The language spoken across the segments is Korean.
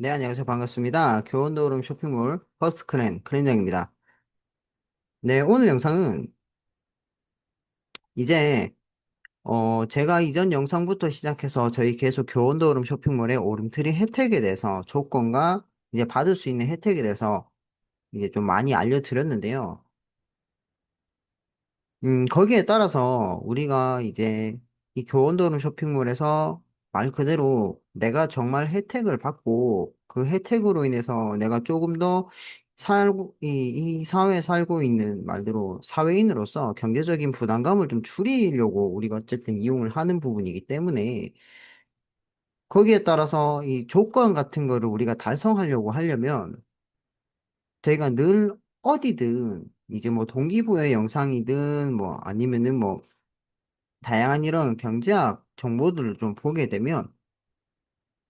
네, 안녕하세요. 반갑습니다. 교원도룸 쇼핑몰 퍼스트 클랜장입니다. 네, 오늘 영상은 이제, 제가 이전 영상부터 시작해서 저희 계속 교원도룸 쇼핑몰의 오름트리 혜택에 대해서 조건과 이제 받을 수 있는 혜택에 대해서 이제 좀 많이 알려드렸는데요. 거기에 따라서 우리가 이제 이 교원도룸 쇼핑몰에서 말 그대로 내가 정말 혜택을 받고 그 혜택으로 인해서 내가 조금 더 이 사회에 살고 있는 말대로 사회인으로서 경제적인 부담감을 좀 줄이려고 우리가 어쨌든 이용을 하는 부분이기 때문에 거기에 따라서 이 조건 같은 거를 우리가 달성하려고 하려면 저희가 늘 어디든 이제 뭐 동기부여 영상이든 뭐 아니면은 뭐 다양한 이런 경제학 정보들을 좀 보게 되면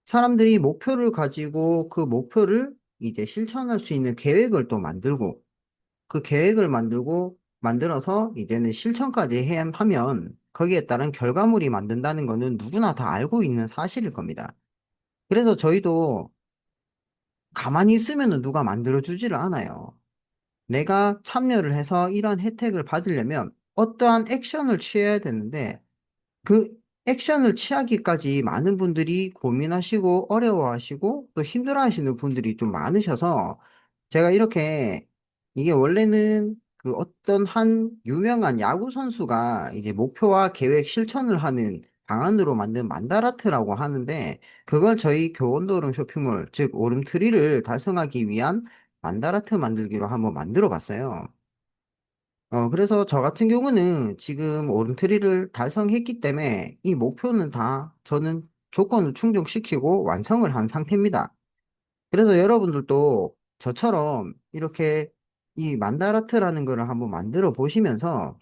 사람들이 목표를 가지고 그 목표를 이제 실천할 수 있는 계획을 또 만들고 그 계획을 만들어서 이제는 실천까지 하면 거기에 따른 결과물이 만든다는 거는 누구나 다 알고 있는 사실일 겁니다. 그래서 저희도 가만히 있으면은 누가 만들어주지를 않아요. 내가 참여를 해서 이런 혜택을 받으려면 어떠한 액션을 취해야 되는데 그 액션을 취하기까지 많은 분들이 고민하시고 어려워하시고 또 힘들어하시는 분들이 좀 많으셔서 제가 이렇게 이게 원래는 그 어떤 한 유명한 야구 선수가 이제 목표와 계획 실천을 하는 방안으로 만든 만다라트라고 하는데 그걸 저희 교원도룸 쇼핑몰 즉 오름트리를 달성하기 위한 만다라트 만들기로 한번 만들어 봤어요. 그래서 저 같은 경우는 지금 오름트리를 달성했기 때문에 이 목표는 다 저는 조건을 충족시키고 완성을 한 상태입니다. 그래서 여러분들도 저처럼 이렇게 이 만다라트라는 거를 한번 만들어 보시면서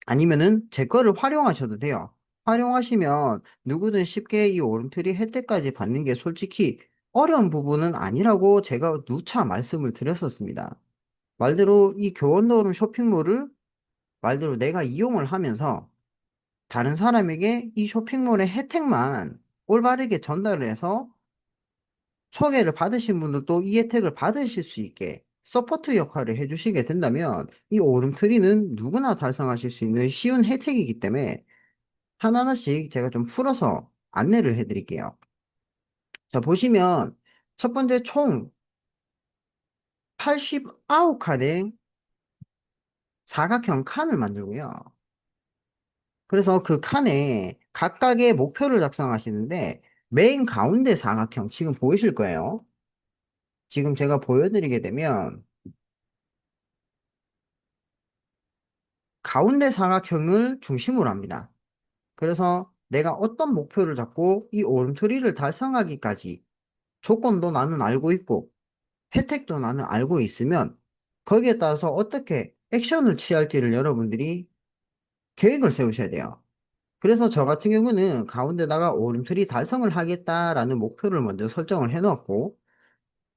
아니면은 제 거를 활용하셔도 돼요. 활용하시면 누구든 쉽게 이 오름트리 혜택까지 받는 게 솔직히 어려운 부분은 아니라고 제가 누차 말씀을 드렸었습니다. 말대로 이 교원도룸 쇼핑몰을 말대로 내가 이용을 하면서 다른 사람에게 이 쇼핑몰의 혜택만 올바르게 전달을 해서 소개를 받으신 분들도 이 혜택을 받으실 수 있게 서포트 역할을 해주시게 된다면 이 오름트리는 누구나 달성하실 수 있는 쉬운 혜택이기 때문에 하나하나씩 제가 좀 풀어서 안내를 해드릴게요. 자, 보시면 첫 번째 총 89칸의 사각형 칸을 만들고요. 그래서 그 칸에 각각의 목표를 작성하시는데 맨 가운데 사각형 지금 보이실 거예요. 지금 제가 보여드리게 되면 가운데 사각형을 중심으로 합니다. 그래서 내가 어떤 목표를 잡고 이 오름트리를 달성하기까지 조건도 나는 알고 있고 혜택도 나는 알고 있으면 거기에 따라서 어떻게 액션을 취할지를 여러분들이 계획을 세우셔야 돼요. 그래서 저 같은 경우는 가운데다가 오름트리 달성을 하겠다라는 목표를 먼저 설정을 해놓았고,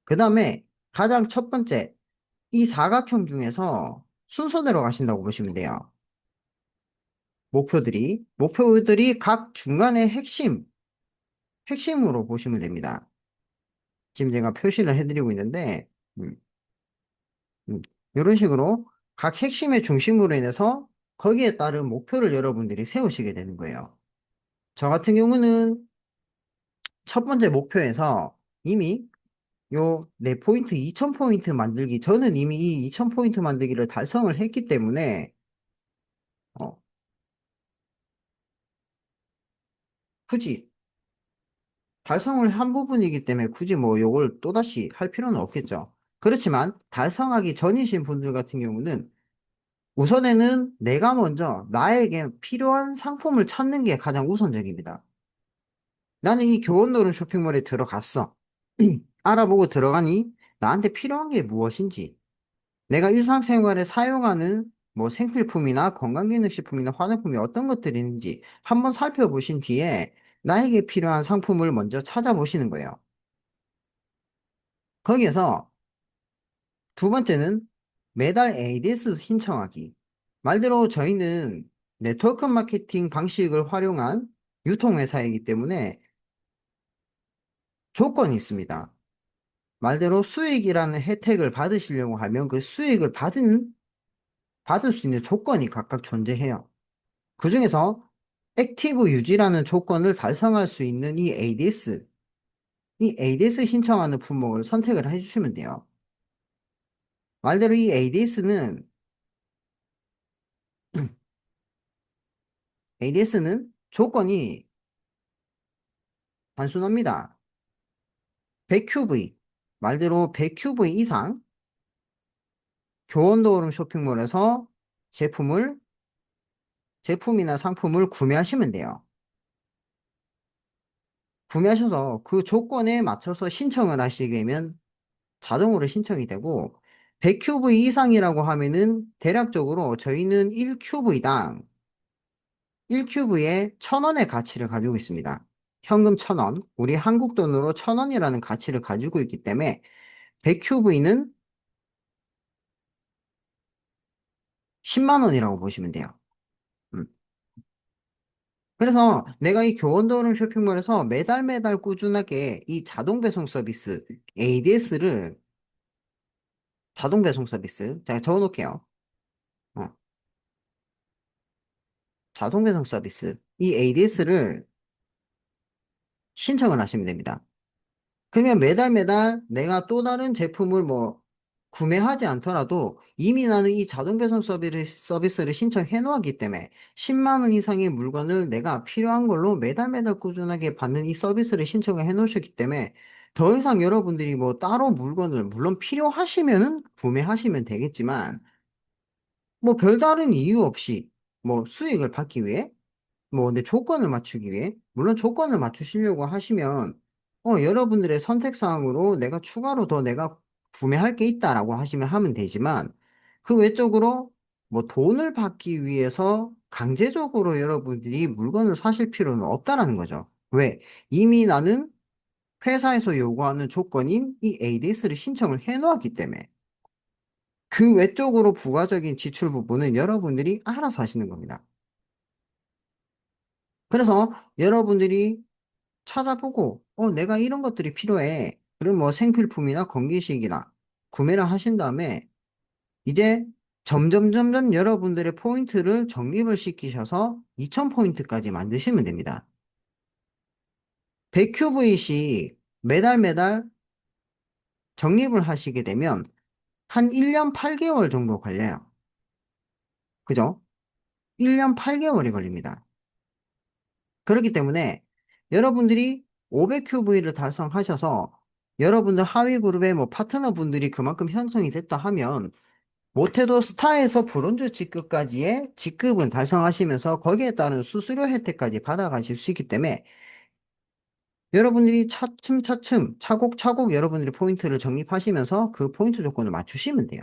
그 다음에 가장 첫 번째, 이 사각형 중에서 순서대로 가신다고 보시면 돼요. 목표들이 각 중간의 핵심으로 보시면 됩니다. 지금 제가 표시를 해드리고 있는데, 음, 이런 식으로 각 핵심의 중심으로 인해서 거기에 따른 목표를 여러분들이 세우시게 되는 거예요. 저 같은 경우는 첫 번째 목표에서 이미 요 내 포인트 2000포인트 만들기 저는 이미 이 2000포인트 만들기를 달성을 했기 때문에 어, 굳이 달성을 한 부분이기 때문에 굳이 뭐 요걸 또다시 할 필요는 없겠죠. 그렇지만 달성하기 전이신 분들 같은 경우는 우선에는 내가 먼저 나에게 필요한 상품을 찾는 게 가장 우선적입니다. 나는 이 교원노른 쇼핑몰에 들어갔어. 알아보고 들어가니 나한테 필요한 게 무엇인지 내가 일상생활에 사용하는 뭐 생필품이나 건강기능식품이나 화장품이 어떤 것들이 있는지 한번 살펴보신 뒤에 나에게 필요한 상품을 먼저 찾아보시는 거예요. 거기에서 두 번째는 매달 ADS 신청하기. 말대로 저희는 네트워크 마케팅 방식을 활용한 유통회사이기 때문에 조건이 있습니다. 말대로 수익이라는 혜택을 받으시려고 하면 그 수익을 받을 수 있는 조건이 각각 존재해요. 그중에서 액티브 유지라는 조건을 달성할 수 있는 이 ADS 신청하는 품목을 선택을 해주시면 돼요. 말대로 이 ADS는 조건이 단순합니다. 100QV, 말대로 100QV 이상 교원도어름 쇼핑몰에서 제품이나 상품을 구매하시면 돼요. 구매하셔서 그 조건에 맞춰서 신청을 하시게 되면 자동으로 신청이 되고, 100QV 이상이라고 하면은 대략적으로 저희는 1QV당 1큐브에 1,000원의 가치를 가지고 있습니다. 현금 1,000원, 우리 한국 돈으로 1,000원이라는 가치를 가지고 있기 때문에 100큐브는 10만 원이라고 보시면 돼요. 음. 그래서 내가 이 교원도름 쇼핑몰에서 매달 매달 꾸준하게 이 자동 배송 서비스 ADS를 자동 배송 서비스 제가 적어놓을게요. 어, 자동 배송 서비스 이 ADS를 신청을 하시면 됩니다. 그러면 매달 매달 내가 또 다른 제품을 뭐 구매하지 않더라도 이미 나는 이 자동 배송 서비스를 신청해 놓았기 때문에 10만 원 이상의 물건을 내가 필요한 걸로 매달 매달 꾸준하게 받는 이 서비스를 신청을 해 놓으셨기 때문에 더 이상 여러분들이 뭐 따로 물건을 물론 필요하시면은 구매하시면 되겠지만 뭐 별다른 이유 없이 뭐 수익을 받기 위해 뭐, 근데 조건을 맞추기 위해, 물론 조건을 맞추시려고 하시면, 여러분들의 선택사항으로 내가 추가로 더 내가 구매할 게 있다라고 하시면 하면 되지만, 그 외적으로 뭐 돈을 받기 위해서 강제적으로 여러분들이 물건을 사실 필요는 없다라는 거죠. 왜? 이미 나는 회사에서 요구하는 조건인 이 ADS를 신청을 해 놓았기 때문에, 그 외적으로 부가적인 지출 부분은 여러분들이 알아서 하시는 겁니다. 그래서 여러분들이 찾아보고, 내가 이런 것들이 필요해. 그리고 뭐 생필품이나 건기식이나 구매를 하신 다음에 이제 점점 여러분들의 포인트를 적립을 시키셔서 2000포인트까지 만드시면 됩니다. 100QV씩 매달 매달 적립을 하시게 되면 한 1년 8개월 정도 걸려요. 그죠? 1년 8개월이 걸립니다. 그렇기 때문에 여러분들이 500QV를 달성하셔서 여러분들 하위 그룹의 뭐 파트너 분들이 그만큼 형성이 됐다 하면 못해도 스타에서 브론즈 직급까지의 직급은 달성하시면서 거기에 따른 수수료 혜택까지 받아가실 수 있기 때문에 여러분들이 차츰차츰 차곡차곡 여러분들이 포인트를 적립하시면서 그 포인트 조건을 맞추시면 돼요.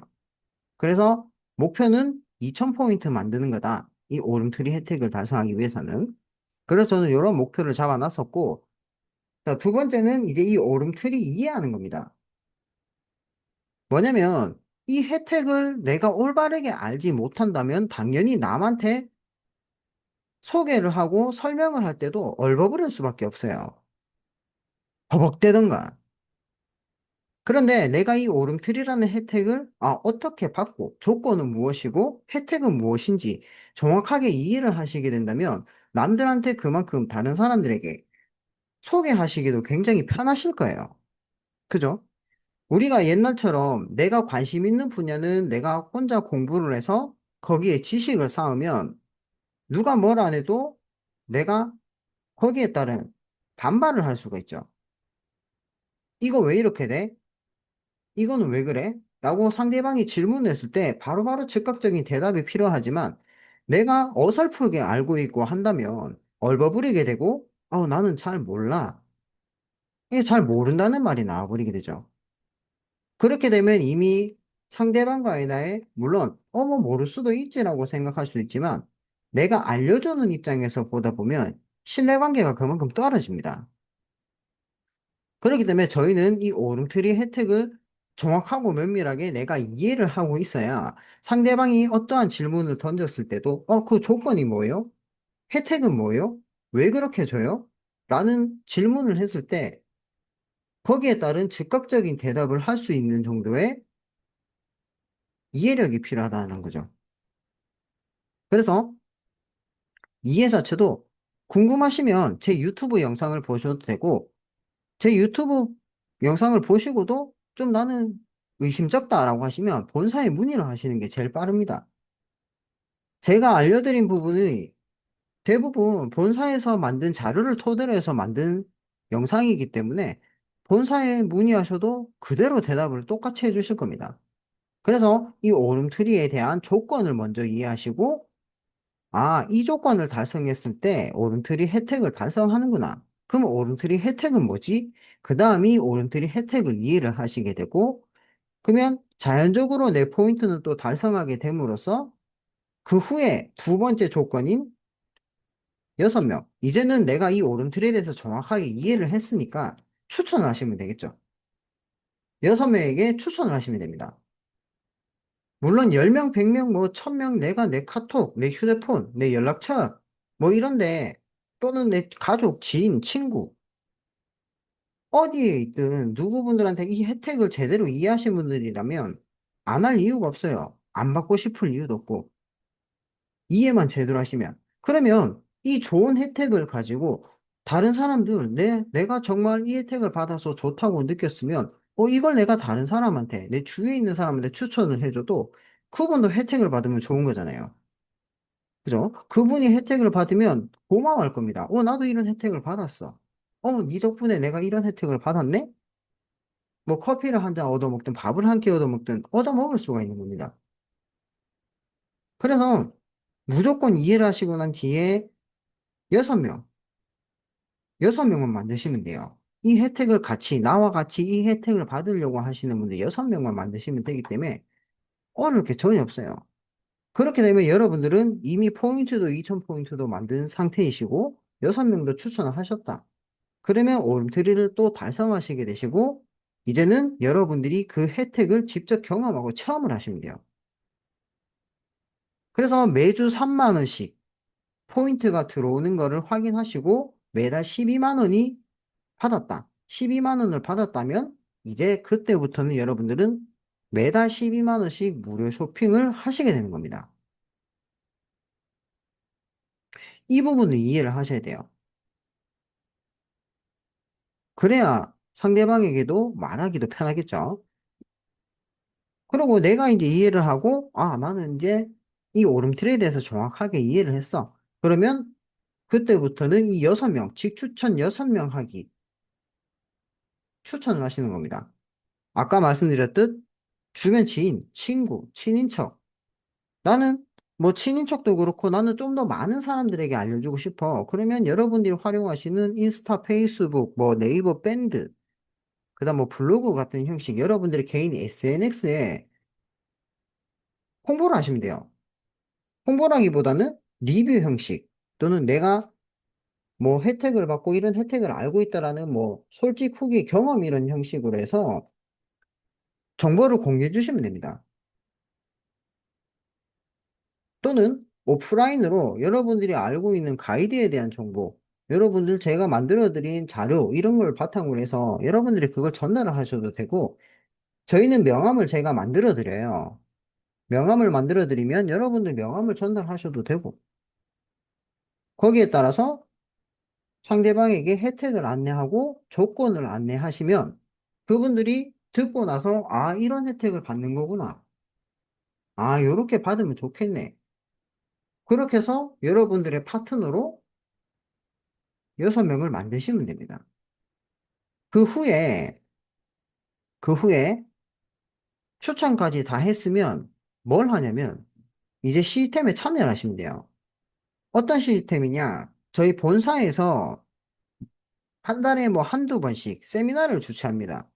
그래서 목표는 2000포인트 만드는 거다. 이 오름트리 혜택을 달성하기 위해서는. 그래서 저는 이런 목표를 잡아놨었고, 자, 두 번째는 이제 이 오름트리 이해하는 겁니다. 뭐냐면, 이 혜택을 내가 올바르게 알지 못한다면 당연히 남한테 소개를 하고 설명을 할 때도 얼버무릴 수밖에 없어요. 버벅대던가. 그런데 내가 이 오름트리라는 혜택을 어떻게 받고 조건은 무엇이고 혜택은 무엇인지 정확하게 이해를 하시게 된다면 남들한테 그만큼 다른 사람들에게 소개하시기도 굉장히 편하실 거예요. 그죠? 우리가 옛날처럼 내가 관심 있는 분야는 내가 혼자 공부를 해서 거기에 지식을 쌓으면 누가 뭘 안 해도 내가 거기에 따른 반발을 할 수가 있죠. 이거 왜 이렇게 돼? 이거는 왜 그래? 라고 상대방이 질문했을 때 바로바로 즉각적인 대답이 필요하지만 내가 어설프게 알고 있고 한다면 얼버무리게 되고 나는 잘 몰라. 이게 잘 모른다는 말이 나와버리게 되죠. 그렇게 되면 이미 상대방과의 나의, 물론, 뭐 모를 수도 있지라고 생각할 수도 있지만, 내가 알려주는 입장에서 보다 보면 신뢰관계가 그만큼 떨어집니다. 그렇기 때문에 저희는 이 오름트리 혜택을 정확하고 면밀하게 내가 이해를 하고 있어야 상대방이 어떠한 질문을 던졌을 때도, 그 조건이 뭐예요? 혜택은 뭐예요? 왜 그렇게 줘요? 라는 질문을 했을 때 거기에 따른 즉각적인 대답을 할 수 있는 정도의 이해력이 필요하다는 거죠. 그래서 이해 자체도 궁금하시면 제 유튜브 영상을 보셔도 되고, 제 유튜브 영상을 보시고도 좀 나는 의심쩍다라고 하시면 본사에 문의를 하시는 게 제일 빠릅니다. 제가 알려드린 부분이 대부분 본사에서 만든 자료를 토대로 해서 만든 영상이기 때문에 본사에 문의하셔도 그대로 대답을 똑같이 해주실 겁니다. 그래서 이 오름트리에 대한 조건을 먼저 이해하시고, 아, 이 조건을 달성했을 때 오름트리 혜택을 달성하는구나. 그럼 오름트리 혜택은 뭐지? 그 다음이 오름트리 혜택을 이해를 하시게 되고, 그러면 자연적으로 내 포인트는 또 달성하게 됨으로써 그 후에 두 번째 조건인 6명. 이제는 내가 이 오름틀에 대해서 정확하게 이해를 했으니까 추천을 하시면 되겠죠. 6명에게 추천을 하시면 됩니다. 물론 10명, 100명, 뭐 1000명 내가 내 카톡, 내 휴대폰, 내 연락처 뭐 이런데 또는 내 가족, 지인, 친구 어디에 있든 누구분들한테 이 혜택을 제대로 이해하신 분들이라면 안 할 이유가 없어요. 안 받고 싶을 이유도 없고 이해만 제대로 하시면. 그러면 이 좋은 혜택을 가지고 다른 사람들, 내가 정말 이 혜택을 받아서 좋다고 느꼈으면, 이걸 내가 다른 사람한테, 내 주위에 있는 사람한테 추천을 해줘도 그분도 혜택을 받으면 좋은 거잖아요. 그죠? 그분이 혜택을 받으면 고마워할 겁니다. 나도 이런 혜택을 받았어. 네 덕분에 내가 이런 혜택을 받았네? 뭐 커피를 한 잔 얻어먹든 밥을 한 끼 얻어먹든 얻어먹을 수가 있는 겁니다. 그래서 무조건 이해를 하시고 난 뒤에 6명, 6명만 만드시면 돼요. 이 혜택을 같이, 나와 같이 이 혜택을 받으려고 하시는 분들 6명만 만드시면 되기 때문에 어려울 게 전혀 없어요. 그렇게 되면 여러분들은 이미 포인트도 2000포인트도 만든 상태이시고 6명도 추천을 하셨다. 그러면 오름트리를 또 달성하시게 되시고 이제는 여러분들이 그 혜택을 직접 경험하고 체험을 하시면 돼요. 그래서 매주 3만 원씩 포인트가 들어오는 거를 확인하시고 매달 12만 원이 받았다. 12만 원을 받았다면 이제 그때부터는 여러분들은 매달 12만 원씩 무료 쇼핑을 하시게 되는 겁니다. 이 부분을 이해를 하셔야 돼요. 그래야 상대방에게도 말하기도 편하겠죠. 그리고 내가 이제 이해를 하고, 아, 나는 이제 이 오름틀에 대해서 정확하게 이해를 했어. 그러면 그때부터는 이 6명, 직추천 6명 하기 추천을 하시는 겁니다. 아까 말씀드렸듯 주변 지인, 친구, 친인척. 나는 뭐 친인척도 그렇고 나는 좀 더 많은 사람들에게 알려주고 싶어. 그러면 여러분들이 활용하시는 인스타, 페이스북, 뭐 네이버 밴드, 그다음 뭐 블로그 같은 형식, 여러분들의 개인 SNS에 홍보를 하시면 돼요. 홍보라기보다는 리뷰 형식 또는 내가 뭐 혜택을 받고 이런 혜택을 알고 있다라는 뭐 솔직 후기 경험 이런 형식으로 해서 정보를 공유해 주시면 됩니다. 또는 오프라인으로 여러분들이 알고 있는 가이드에 대한 정보, 여러분들 제가 만들어드린 자료, 이런 걸 바탕으로 해서 여러분들이 그걸 전달을 하셔도 되고, 저희는 명함을 제가 만들어드려요. 명함을 만들어드리면 여러분들 명함을 전달하셔도 되고, 거기에 따라서 상대방에게 혜택을 안내하고 조건을 안내하시면 그분들이 듣고 나서, 아, 이런 혜택을 받는 거구나. 아, 요렇게 받으면 좋겠네. 그렇게 해서 여러분들의 파트너로 6명을 만드시면 됩니다. 그 후에, 그 후에 추천까지 다 했으면 뭘 하냐면 이제 시스템에 참여를 하시면 돼요. 어떤 시스템이냐? 저희 본사에서 한 달에 뭐 한두 번씩 세미나를 주최합니다.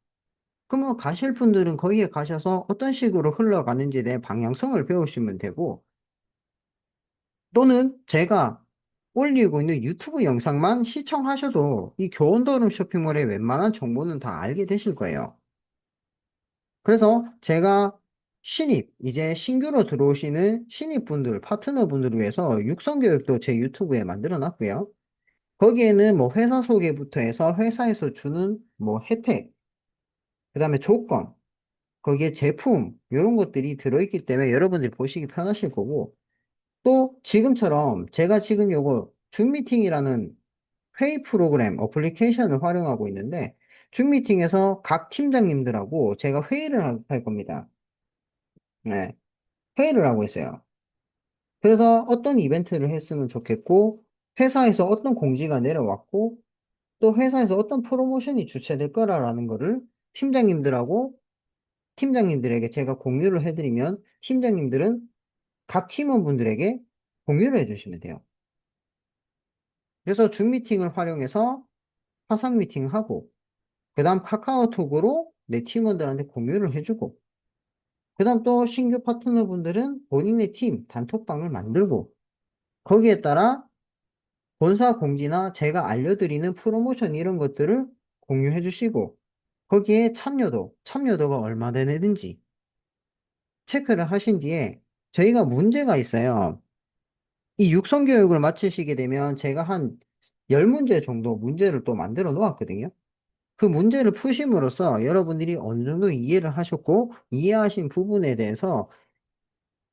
그러면 가실 분들은 거기에 가셔서 어떤 식으로 흘러가는지에 대한 방향성을 배우시면 되고 또는 제가 올리고 있는 유튜브 영상만 시청하셔도 이 교원도룸 쇼핑몰의 웬만한 정보는 다 알게 되실 거예요. 그래서 제가 이제 신규로 들어오시는 신입분들, 파트너분들을 위해서 육성 교육도 제 유튜브에 만들어 놨고요. 거기에는 뭐 회사 소개부터 해서 회사에서 주는 뭐 혜택, 그다음에 조건, 거기에 제품, 이런 것들이 들어있기 때문에 여러분들이 보시기 편하실 거고, 또 지금처럼 제가 지금 요거 줌 미팅이라는 회의 프로그램 어플리케이션을 활용하고 있는데, 줌 미팅에서 각 팀장님들하고 제가 회의를 할 겁니다. 네, 회의를 하고 있어요. 그래서 어떤 이벤트를 했으면 좋겠고, 회사에서 어떤 공지가 내려왔고, 또 회사에서 어떤 프로모션이 주최될 거라라는 거를 팀장님들하고 팀장님들에게 제가 공유를 해드리면 팀장님들은 각 팀원분들에게 공유를 해주시면 돼요. 그래서 줌 미팅을 활용해서 화상 미팅을 하고, 그 다음 카카오톡으로 내 팀원들한테 공유를 해주고, 그 다음 또 신규 파트너분들은 본인의 팀 단톡방을 만들고, 거기에 따라 본사 공지나 제가 알려드리는 프로모션 이런 것들을 공유해 주시고, 거기에 참여도가 얼마 되는지 체크를 하신 뒤에 저희가 문제가 있어요. 이 육성 교육을 마치시게 되면 제가 한 10문제 정도 문제를 또 만들어 놓았거든요. 그 문제를 푸심으로써 여러분들이 어느 정도 이해를 하셨고, 이해하신 부분에 대해서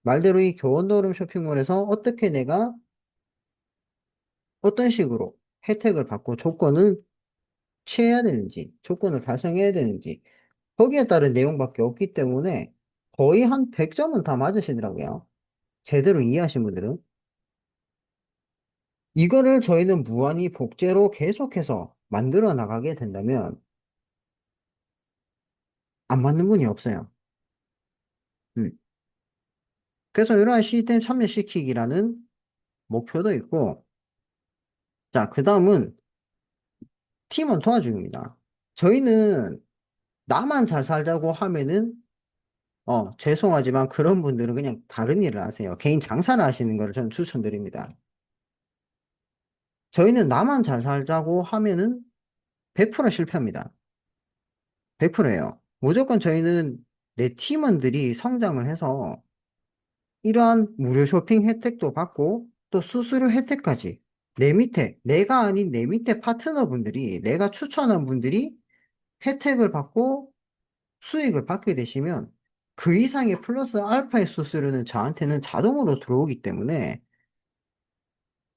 말대로 이 교원도름 쇼핑몰에서 어떻게 내가 어떤 식으로 혜택을 받고 조건을 취해야 되는지, 조건을 달성해야 되는지, 거기에 따른 내용밖에 없기 때문에 거의 한 100점은 다 맞으시더라고요. 제대로 이해하신 분들은. 이거를 저희는 무한히 복제로 계속해서 만들어 나가게 된다면 안 맞는 분이 없어요. 음. 그래서 이러한 시스템 참여시키기라는 목표도 있고, 자, 그 다음은 팀원 도와주기입니다. 저희는 나만 잘 살자고 하면은, 죄송하지만 그런 분들은 그냥 다른 일을 하세요. 개인 장사를 하시는 걸 저는 추천드립니다. 저희는 나만 잘 살자고 하면은 100% 실패합니다. 100%예요. 무조건 저희는 내 팀원들이 성장을 해서 이러한 무료 쇼핑 혜택도 받고 또 수수료 혜택까지 내 밑에, 내가 아닌 내 밑에 파트너분들이, 내가 추천한 분들이 혜택을 받고 수익을 받게 되시면 그 이상의 플러스 알파의 수수료는 저한테는 자동으로 들어오기 때문에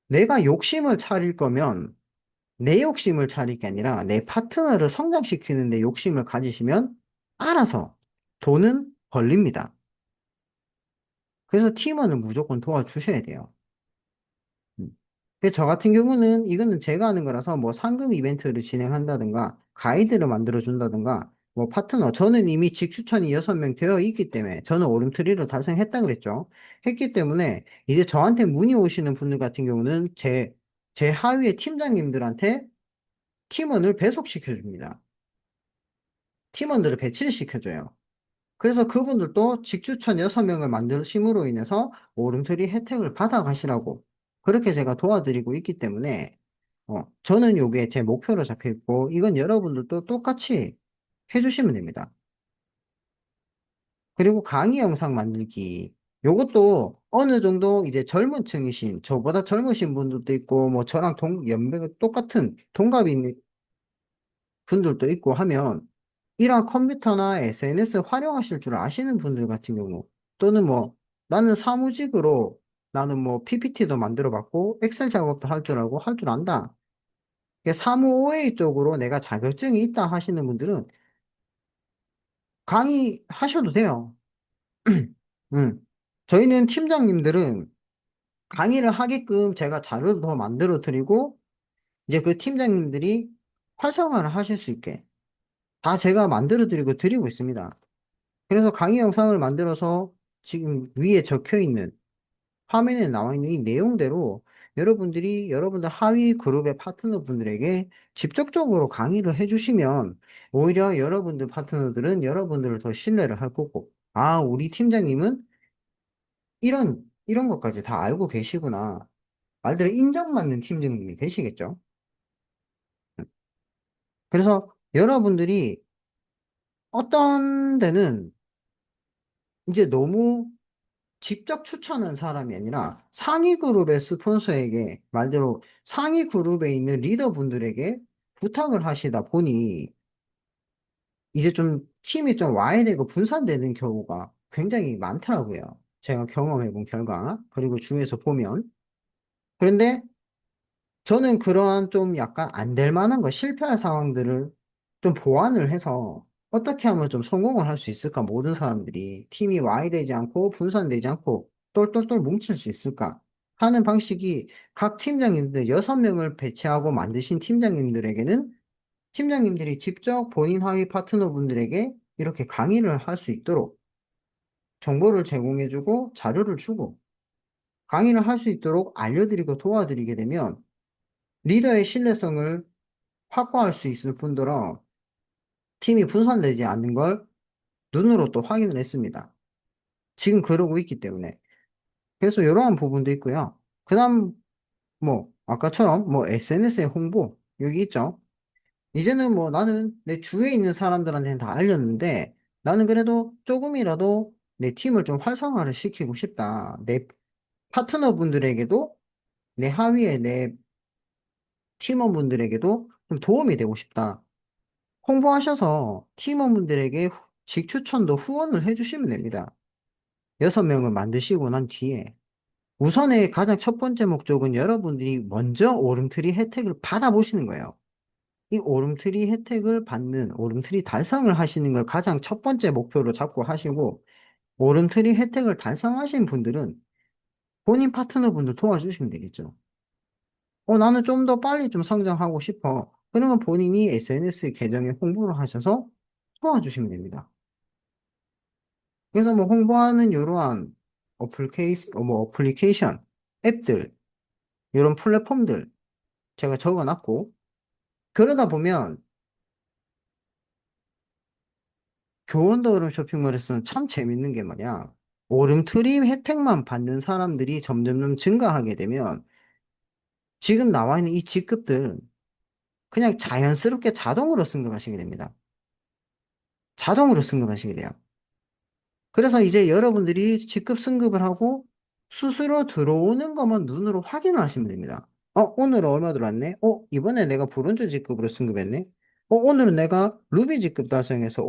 내가 욕심을 차릴 거면 내 욕심을 차릴 게 아니라 내 파트너를 성장시키는 데 욕심을 가지시면 알아서 돈은 벌립니다. 그래서 팀원은 무조건 도와주셔야 돼요. 음. 근데 저 같은 경우는 이거는 제가 하는 거라서 뭐 상금 이벤트를 진행한다든가 가이드를 만들어 준다든가 뭐 파트너 저는 이미 직추천이 6명 되어 있기 때문에 저는 오름트리를 달성했다 그랬죠. 했기 때문에 이제 저한테 문의 오시는 분들 같은 경우는 제 하위의 팀장님들한테 팀원을 배속시켜 줍니다. 팀원들을 배치를 시켜줘요. 그래서 그분들도 직추천 6명을 만드심으로 인해서 오름트리 혜택을 받아가시라고 그렇게 제가 도와드리고 있기 때문에 저는 요게 제 목표로 잡혀 있고 이건 여러분들도 똑같이 해주시면 됩니다. 그리고 강의 영상 만들기 요것도 어느 정도 이제 젊은 층이신 저보다 젊으신 분들도 있고 뭐 저랑 연배가 똑같은 동갑이 있는 분들도 있고 하면 이런 컴퓨터나 SNS 활용하실 줄 아시는 분들 같은 경우 또는 뭐 나는 사무직으로 나는 뭐 PPT도 만들어 봤고 엑셀 작업도 할 줄 알고 할 줄 안다. 이게 사무 OA 쪽으로 내가 자격증이 있다 하시는 분들은 강의하셔도 돼요. 음. 저희는 팀장님들은 강의를 하게끔 제가 자료도 더 만들어 드리고 이제 그 팀장님들이 활성화를 하실 수 있게 다 제가 만들어 드리고 있습니다. 그래서 강의 영상을 만들어서 지금 위에 적혀 있는 화면에 나와 있는 이 내용대로 여러분들이 여러분들 하위 그룹의 파트너분들에게 직접적으로 강의를 해주시면 오히려 여러분들 파트너들은 여러분들을 더 신뢰를 할 거고, 아, 우리 팀장님은 이런 것까지 다 알고 계시구나. 말대로 인정받는 팀장님이 되시겠죠? 그래서 여러분들이 어떤 데는 이제 너무 직접 추천한 사람이 아니라 상위 그룹의 스폰서에게 말대로 상위 그룹에 있는 리더분들에게 부탁을 하시다 보니 이제 좀 팀이 좀 와야 되고 분산되는 경우가 굉장히 많더라고요. 제가 경험해 본 결과, 그리고 주위에서 보면. 그런데 저는 그러한 좀 약간 안 될 만한 거, 실패할 상황들을 좀 보완을 해서 어떻게 하면 좀 성공을 할 수 있을까? 모든 사람들이 팀이 와이되지 않고 분산되지 않고 똘똘똘 뭉칠 수 있을까? 하는 방식이 각 팀장님들 6명을 배치하고 만드신 팀장님들에게는 팀장님들이 직접 본인 하위 파트너분들에게 이렇게 강의를 할 수 있도록 정보를 제공해주고 자료를 주고 강의를 할 수 있도록 알려드리고 도와드리게 되면 리더의 신뢰성을 확보할 수 있을 뿐더러 팀이 분산되지 않는 걸 눈으로 또 확인을 했습니다. 지금 그러고 있기 때문에. 그래서 이러한 부분도 있고요. 그다음 뭐 아까처럼 뭐 SNS의 홍보 여기 있죠. 이제는 뭐 나는 내 주위에 있는 사람들한테는 다 알렸는데 나는 그래도 조금이라도 내 팀을 좀 활성화를 시키고 싶다. 내 파트너분들에게도 내 하위에 내 팀원분들에게도 좀 도움이 되고 싶다. 홍보하셔서 팀원분들에게 직추천도 후원을 해주시면 됩니다. 6명을 만드시고 난 뒤에 우선의 가장 첫 번째 목적은 여러분들이 먼저 오름트리 혜택을 받아보시는 거예요. 이 오름트리 혜택을 받는, 오름트리 달성을 하시는 걸 가장 첫 번째 목표로 잡고 하시고, 오름트리 혜택을 달성하신 분들은 본인 파트너분들 도와주시면 되겠죠. 나는 좀 더 빨리 좀 성장하고 싶어. 그러면 본인이 SNS 계정에 홍보를 하셔서 도와주시면 됩니다. 그래서 뭐 홍보하는 이러한 어플리케이션, 앱들, 이런 플랫폼들 제가 적어놨고, 그러다 보면 교원도 오름 쇼핑몰에서는 참 재밌는 게 뭐냐. 오름트림 혜택만 받는 사람들이 점점점 증가하게 되면 지금 나와 있는 이 직급들 그냥 자연스럽게 자동으로 승급하시게 됩니다. 자동으로 승급하시게 돼요. 그래서 이제 여러분들이 직급 승급을 하고 수수료 들어오는 것만 눈으로 확인을 하시면 됩니다. 오늘은 얼마 들어왔네? 이번에 내가 브론즈 직급으로 승급했네? 오늘은 내가 루비 직급 달성해서,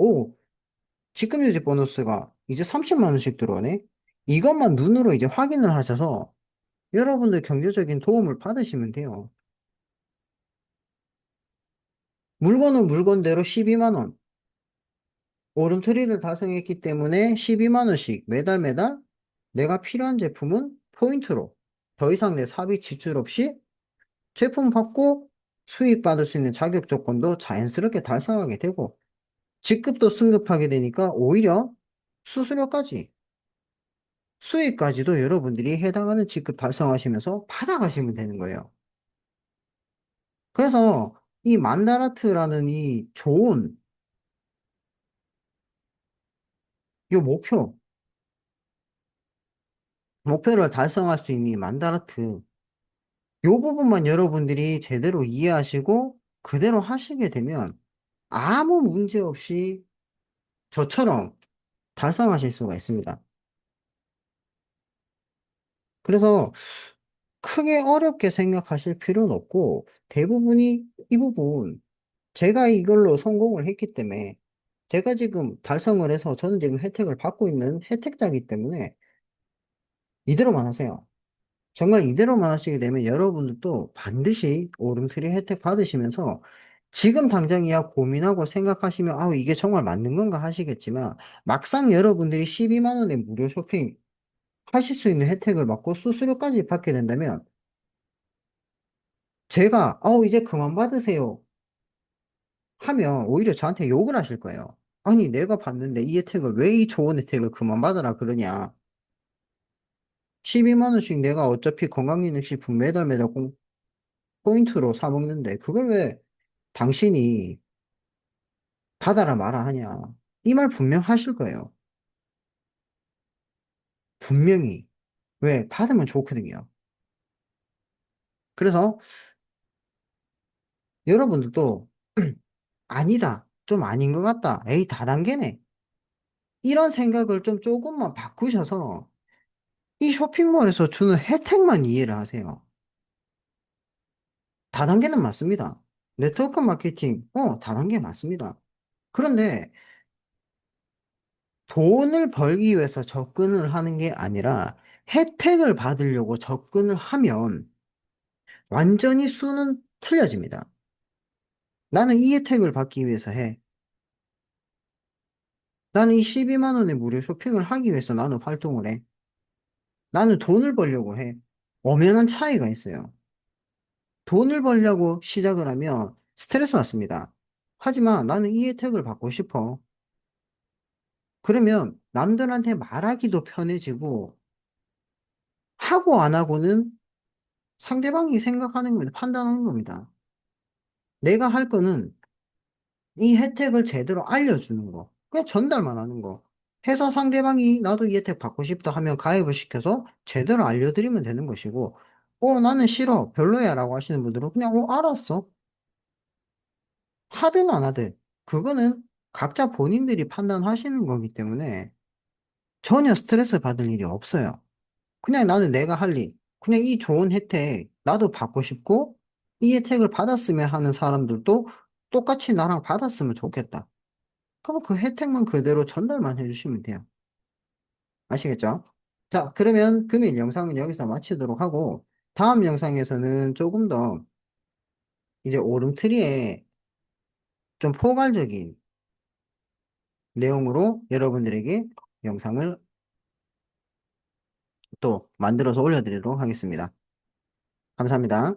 직급 유지 보너스가 이제 30만 원씩 들어오네? 이것만 눈으로 이제 확인을 하셔서 여러분들 경제적인 도움을 받으시면 돼요. 물건은 물건대로 12만 원. 오름트리를 달성했기 때문에 12만 원씩 매달 매달 내가 필요한 제품은 포인트로 더 이상 내 사비 지출 없이 제품 받고 수익 받을 수 있는 자격 조건도 자연스럽게 달성하게 되고 직급도 승급하게 되니까 오히려 수수료까지 수익까지도 여러분들이 해당하는 직급 달성하시면서 받아가시면 되는 거예요. 그래서 이 만다라트라는 이 좋은 요 목표를 달성할 수 있는 이 만다라트 요 부분만 여러분들이 제대로 이해하시고 그대로 하시게 되면 아무 문제 없이 저처럼 달성하실 수가 있습니다. 그래서 크게 어렵게 생각하실 필요는 없고 대부분이 이 부분 제가 이걸로 성공을 했기 때문에 제가 지금 달성을 해서 저는 지금 혜택을 받고 있는 혜택자이기 때문에 이대로만 하세요. 정말 이대로만 하시게 되면 여러분들도 반드시 오름트리 혜택 받으시면서 지금 당장이야 고민하고 생각하시면 이게 정말 맞는 건가 하시겠지만 막상 여러분들이 12만 원의 무료 쇼핑 하실 수 있는 혜택을 받고 수수료까지 받게 된다면 제가 이제 그만 받으세요 하면 오히려 저한테 욕을 하실 거예요. 아니 내가 받는데 이 혜택을 왜 이 좋은 혜택을 그만 받으라 그러냐. 12만 원씩 내가 어차피 건강기능식품 매달 매달 포인트로 사 먹는데 그걸 왜 당신이 받아라 마라 하냐. 이 말 분명 하실 거예요. 분명히. 왜? 받으면 좋거든요. 그래서 여러분들도 아니다. 좀 아닌 것 같다. 에이, 다단계네. 이런 생각을 좀 조금만 바꾸셔서 이 쇼핑몰에서 주는 혜택만 이해를 하세요. 다단계는 맞습니다. 네트워크 마케팅, 다단계 맞습니다. 그런데 돈을 벌기 위해서 접근을 하는 게 아니라 혜택을 받으려고 접근을 하면 완전히 수는 틀려집니다. 나는 이 혜택을 받기 위해서 해. 나는 이 12만 원의 무료 쇼핑을 하기 위해서 나는 활동을 해. 나는 돈을 벌려고 해. 엄연한 차이가 있어요. 돈을 벌려고 시작을 하면 스트레스 받습니다. 하지만 나는 이 혜택을 받고 싶어. 그러면 남들한테 말하기도 편해지고 하고 안 하고는 상대방이 생각하는 겁니다. 판단하는 겁니다. 내가 할 거는 이 혜택을 제대로 알려주는 거. 그냥 전달만 하는 거. 해서 상대방이 나도 이 혜택 받고 싶다 하면 가입을 시켜서 제대로 알려드리면 되는 것이고, 나는 싫어. 별로야. 라고 하시는 분들은 그냥, 알았어. 하든 안 하든. 그거는 각자 본인들이 판단하시는 거기 때문에 전혀 스트레스 받을 일이 없어요. 그냥 나는 내가 할 일, 그냥 이 좋은 혜택 나도 받고 싶고 이 혜택을 받았으면 하는 사람들도 똑같이 나랑 받았으면 좋겠다. 그럼 그 혜택만 그대로 전달만 해주시면 돼요. 아시겠죠? 자, 그러면 금일 영상은 여기서 마치도록 하고 다음 영상에서는 조금 더 이제 오름트리에 좀 포괄적인 내용으로 여러분들에게 영상을 또 만들어서 올려드리도록 하겠습니다. 감사합니다.